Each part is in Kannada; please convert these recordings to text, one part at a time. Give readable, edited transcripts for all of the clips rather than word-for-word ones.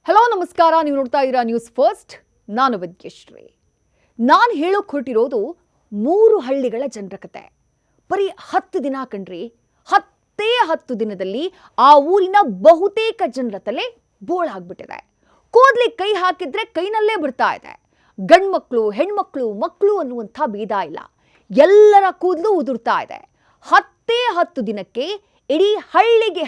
ಹಲೋ ನಮಸ್ಕಾರ, ನೀವು ನೋಡ್ತಾ ಇದ್ದೀರಾ ನ್ಯೂಸ್ ಫಸ್ಟ್. ನಾನು ವಿದ್ಯಶ್ರೀ. ನಾನು ಹೇಳೋಕೆ ಹೊರಟಿರೋದು 3 ಹಳ್ಳಿಗಳ ಜನರ ಕತೆ. ಬರೀ 10 ದಿನ ಕಣ್ರಿ. 10 ದಿನದಲ್ಲಿ ಆ ಊರಿನ ಬಹುತೇಕ ಜನರ ತಲೆ ಬೋಳಾಗ್ಬಿಟ್ಟಿದೆ. ಕೂದಲಿ ಕೈ ಹಾಕಿದ್ರೆ ಕೈನಲ್ಲೇ ಬಿಡ್ತಾ ಇದೆ. ಗಂಡ್ಮಕ್ಳು, ಹೆಣ್ಮಕ್ಳು, ಮಕ್ಕಳು ಅನ್ನುವಂಥ ಭೇದ ಇಲ್ಲ. ಎಲ್ಲರ ಕೂದಲು ಉದುರ್ತಾ ಇದೆ. 10 ದಿನಕ್ಕೆ ಇಡೀ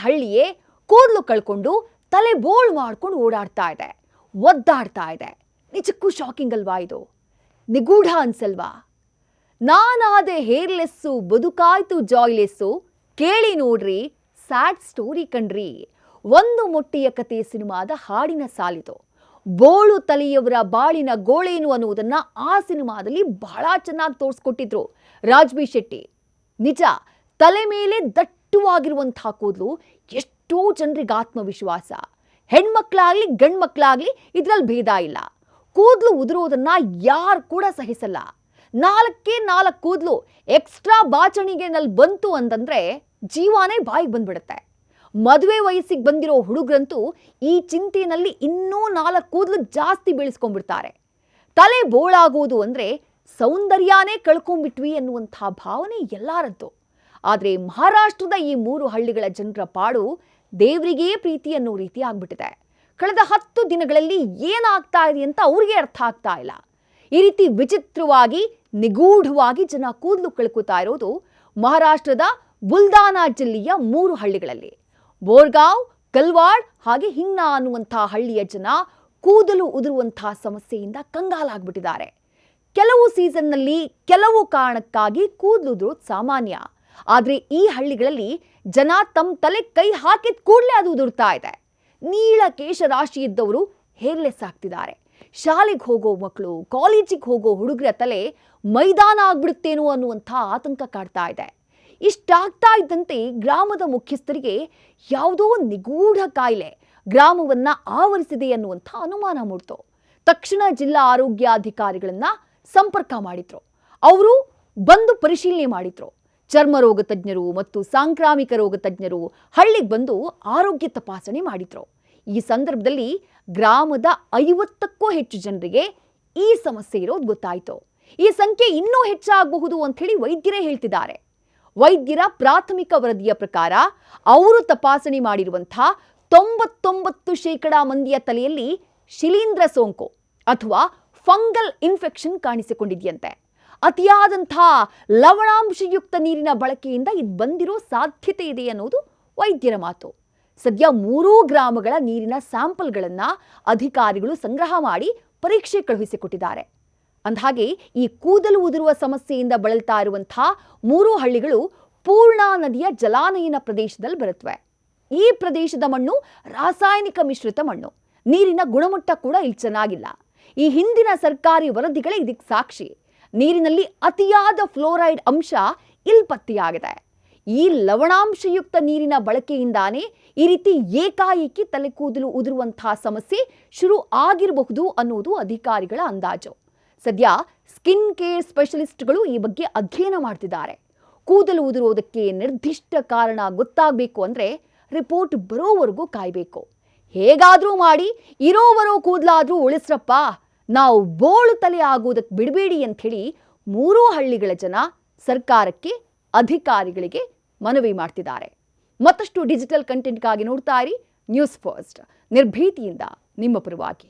ಹಳ್ಳಿಯೇ ಕೂದಲು ಕಳ್ಕೊಂಡು ತಲೆ ಬೋಳ್ ಮಾಡ್ಕೊಂಡು ಓಡಾಡ್ತಾ ಇದೆ, ಒದ್ದಾಡ್ತಾ ಇದೆ. ನಿಜಕ್ಕೂ ಶಾಕಿಂಗ್ ಅಲ್ವಾ ಇದು? ನಿಗೂಢ ಅನ್ಸಲ್ವಾ? ನಾನಾದೆ ಹೇರ್ಲೆಸ್ಸು, ಬದುಕಾಯ್ತು ಜಾಯ್ಲೆಸ್ಸು, ಕೇಳಿ ನೋಡ್ರಿ ಸ್ಯಾಡ್ ಸ್ಟೋರಿ ಕಣ್ರಿ. ಒಂದು ಮೊಟ್ಟೆಯ ಕತೆ ಸಿನಿಮಾದ ಹಾಡಿನ ಸಾಲಿತು. ಬೋಳು ತಲೆಯವರ ಬಾಳಿನ ಗೋಳೇನು ಅನ್ನುವುದನ್ನ ಆ ಸಿನಿಮಾದಲ್ಲಿ ಬಹಳ ಚೆನ್ನಾಗಿ ತೋರಿಸ್ಕೊಟ್ಟಿದ್ರು ರಾಜ್ಬಿ ಶೆಟ್ಟಿ. ನಿಜ, ತಲೆ ಮೇಲೆ ದಟ್ಟವಾಗಿರುವಂತಹ ಕೂದಲು ಎಷ್ಟೋ ಜನರಿಗೆ ಆತ್ಮವಿಶ್ವಾಸ. ಹೆಣ್ಮಕ್ಳಾಗ್ಲಿ ಗಂಡ್ಮಕ್ಳಾಗ್ಲಿ ಇದ್ರಲ್ಲಿ ಭೇದ ಇಲ್ಲ. ಕೂದಲು ಉದುರೋದನ್ನ ಯಾರು ಕೂಡ ಸಹಿಸಲ್ಲ. 4 ಕೂದಲು ಎಕ್ಸ್ಟ್ರಾ ಬಾಚಣಿಗೆನಲ್ಲಿ ಬಂತು ಅಂತಂದ್ರೆ ಜೀವಾನೇ ಬಾಯಿಗೆ ಬಂದ್ಬಿಡುತ್ತೆ. ಮದುವೆ ವಯಸ್ಸಿಗೆ ಬಂದಿರೋ ಹುಡುಗರಂತೂ ಈ ಚಿಂತೆಯಲ್ಲಿ ಇನ್ನೂ 4 ಕೂದಲು ಜಾಸ್ತಿ ಬೆಳೆಸ್ಕೊಂಡ್ಬಿಡ್ತಾರೆ. ತಲೆ ಬೋಳಾಗೋದು ಅಂದ್ರೆ ಸೌಂದರ್ಯನೇ ಕಳ್ಕೊಂಡ್ಬಿಟ್ವಿ ಅನ್ನುವಂಥ ಭಾವನೆ ಎಲ್ಲರದ್ದು. ಆದರೆ ಮಹಾರಾಷ್ಟ್ರದ ಈ 3 ಹಳ್ಳಿಗಳ ಜನರ ಪಾಡು ದೇವರಿಗೇ ಪ್ರೀತಿ ಅನ್ನೋ ರೀತಿ ಆಗ್ಬಿಟ್ಟಿದೆ. ಕಳೆದ 10 ದಿನಗಳಲ್ಲಿ ಏನಾಗ್ತಾ ಇದೆ ಅಂತ ಅವ್ರಿಗೆ ಅರ್ಥ ಆಗ್ತಾ ಇಲ್ಲ. ಈ ರೀತಿ ವಿಚಿತ್ರವಾಗಿ ನಿಗೂಢವಾಗಿ ಜನ ಕೂದಲು ಕಳ್ಕೊತಾ ಇರೋದು ಮಹಾರಾಷ್ಟ್ರದ ಬುಲ್ದಾನಾ ಜಿಲ್ಲೆಯ 3 ಹಳ್ಳಿಗಳಲ್ಲಿ. ಬೋರ್ಗಾಂವ್, ಕಲ್ವಾಡ್ ಹಾಗೆ ಹಿನ್ನಾ ಅನ್ನುವಂಥ ಹಳ್ಳಿಯ ಜನ ಕೂದಲು ಉದುರುವಂತಹ ಸಮಸ್ಯೆಯಿಂದ ಕಂಗಾಲಾಗ್ಬಿಟ್ಟಿದ್ದಾರೆ. ಕೆಲವು ಸೀಸನ್ನಲ್ಲಿ ಕೆಲವು ಕಾರಣಕ್ಕಾಗಿ ಕೂದಲು ಉದುರೋದು ಸಾಮಾನ್ಯ. ಆದರೆ ಈ ಹಳ್ಳಿಗಳಲ್ಲಿ ಜನ ತಮ್ಮ ತಲೆ ಕೈ ಹಾಕಿದ ಕೂಡಲೇ ಅದು ಉದುರ್ತಾ ಇದೆ. ನೀಳ ಕೇಶ ರಾಶಿ ಇದ್ದವರು ಹೇರ್ಲೆಸ್ ಆಗ್ತಿದ್ದಾರೆ. ಶಾಲೆಗೆ ಹೋಗೋ ಮಕ್ಕಳು, ಕಾಲೇಜಿಗೆ ಹೋಗೋ ಹುಡುಗರ ತಲೆ ಮೈದಾನ ಆಗ್ಬಿಡುತ್ತೇನೋ ಅನ್ನುವಂಥ ಆತಂಕ ಕಾಡ್ತಾ ಇದೆ. ಇಷ್ಟಾಗ್ತಾ ಇದ್ದಂತೆ ಗ್ರಾಮದ ಮುಖ್ಯಸ್ಥರಿಗೆ ಯಾವುದೋ ನಿಗೂಢ ಕಾಯಿಲೆ ಗ್ರಾಮವನ್ನ ಆವರಿಸಿದೆ ಅನ್ನುವಂಥ ಅನುಮಾನ ಮೂಡ್ತು. ತಕ್ಷಣ ಜಿಲ್ಲಾ ಆರೋಗ್ಯಾಧಿಕಾರಿಗಳನ್ನ ಸಂಪರ್ಕ ಮಾಡಿದ್ರು. ಅವರು ಬಂದು ಪರಿಶೀಲನೆ ಮಾಡಿದ್ರು. ಚರ್ಮ ರೋಗ ತಜ್ಞರು ಮತ್ತು ಸಾಂಕ್ರಾಮಿಕ ರೋಗ ತಜ್ಞರು ಹಳ್ಳಿಗೆ ಬಂದು ಆರೋಗ್ಯ ತಪಾಸಣೆ ಮಾಡಿದ್ರು. ಈ ಸಂದರ್ಭದಲ್ಲಿ ಗ್ರಾಮದ 50ಕ್ಕೂ ಹೆಚ್ಚು ಜನರಿಗೆ ಈ ಸಮಸ್ಯೆ ಇರೋದು ಗೊತ್ತಾಯಿತು. ಈ ಸಂಖ್ಯೆ ಇನ್ನೂ ಹೆಚ್ಚಾಗಬಹುದು ಅಂತ ಹೇಳಿ ವೈದ್ಯರೇ ಹೇಳ್ತಿದ್ದಾರೆ. ವೈದ್ಯರ ಪ್ರಾಥಮಿಕ ವರದಿಯ ಪ್ರಕಾರ ಅವರು ತಪಾಸಣೆ ಮಾಡಿರುವಂತಹ 99% ಮಂದಿಯ ತಲೆಯಲ್ಲಿ ಶಿಲೀಂಧ್ರ ಸೋಂಕು ಅಥವಾ ಫಂಗಲ್ ಇನ್ಫೆಕ್ಷನ್ ಕಾಣಿಸಿಕೊಂಡಿದೆಯಂತೆ. ಅತಿಯಾದಂಥ ಲವಣಾಂಶಯುಕ್ತ ನೀರಿನ ಬಳಕೆಯಿಂದ ಇದು ಬಂದಿರೋ ಸಾಧ್ಯತೆ ಇದೆ ಅನ್ನೋದು ವೈದ್ಯರ ಮಾತು. ಸದ್ಯ 3 ಗ್ರಾಮಗಳ ನೀರಿನ ಸ್ಯಾಂಪಲ್ಗಳನ್ನು ಅಧಿಕಾರಿಗಳು ಸಂಗ್ರಹ ಮಾಡಿ ಪರೀಕ್ಷೆ ಕಳುಹಿಸಿಕೊಟ್ಟಿದ್ದಾರೆ. ಅಂದಹಾಗೆ ಈ ಕೂದಲು ಉದುರುವ ಸಮಸ್ಯೆಯಿಂದ ಬಳಲ್ತಾ ಇರುವಂಥ 3 ಹಳ್ಳಿಗಳು ಪೂರ್ಣಾ ನದಿಯ ಜಲಾನಯನ ಪ್ರದೇಶದಲ್ಲಿ ಬರುತ್ತವೆ. ಈ ಪ್ರದೇಶದ ಮಣ್ಣು ರಾಸಾಯನಿಕ ಮಿಶ್ರಿತ ಮಣ್ಣು. ನೀರಿನ ಗುಣಮಟ್ಟ ಕೂಡ ಇಲ್ಲಿ ಚೆನ್ನಾಗಿಲ್ಲ. ಈ ಹಿಂದಿನ ಸರ್ಕಾರಿ ವರದಿಗಳೇ ಇದಕ್ಕೆ ಸಾಕ್ಷಿ. ನೀರಿನಲ್ಲಿ ಅತಿಯಾದ ಫ್ಲೋರೈಡ್ ಅಂಶ ಇಲ್ಲಿ ಪತ್ತೆಯಾಗಿದೆ. ಈ ಲವಣಾಂಶಯುಕ್ತ ನೀರಿನ ಬಳಕೆಯಿಂದಾನೇ ಈ ರೀತಿ ಏಕಾಏಕಿ ತಲೆ ಕೂದಲು ಉದುರುವಂತಹ ಸಮಸ್ಯೆ ಶುರು ಆಗಿರಬಹುದು ಅನ್ನೋದು ಅಧಿಕಾರಿಗಳ ಅಂದಾಜು. ಸದ್ಯ ಸ್ಕಿನ್ ಕೇರ್ ಸ್ಪೆಷಲಿಸ್ಟ್ಗಳು ಈ ಬಗ್ಗೆ ಅಧ್ಯಯನ ಮಾಡ್ತಿದ್ದಾರೆ. ಕೂದಲು ಉದುರೋದಕ್ಕೆ ನಿರ್ದಿಷ್ಟ ಕಾರಣ ಗೊತ್ತಾಗಬೇಕು ಅಂದ್ರೆ ರಿಪೋರ್ಟ್ ಬರೋವರೆಗೂ ಕಾಯಬೇಕು. ಹೇಗಾದ್ರೂ ಮಾಡಿ ಇರೋವರೋ ಕೂದಲಾದ್ರೂ ಉಳಿಸ್ರಪ್ಪ, ನಾವು ಬೋಳು ತಲೆ ಆಗೋದಕ್ಕೆ ಬಿಡಬೇಡಿ ಅಂತ ಹೇಳಿ 3 ಹಳ್ಳಿಗಳ ಜನ ಸರ್ಕಾರಕ್ಕೆ, ಅಧಿಕಾರಿಗಳಿಗೆ ಮನವಿ ಮಾಡ್ತಿದ್ದಾರೆ. ಮತ್ತಷ್ಟು ಡಿಜಿಟಲ್ ಕಂಟೆಂಟ್ಗಾಗಿ ನೋಡ್ತಾ ಇರಿ ನ್ಯೂಸ್ ಫಸ್ಟ್. ನಿರ್ಭೀತಿಯಿಂದ ನಿಮ್ಮ ಪರವಾಗಿ.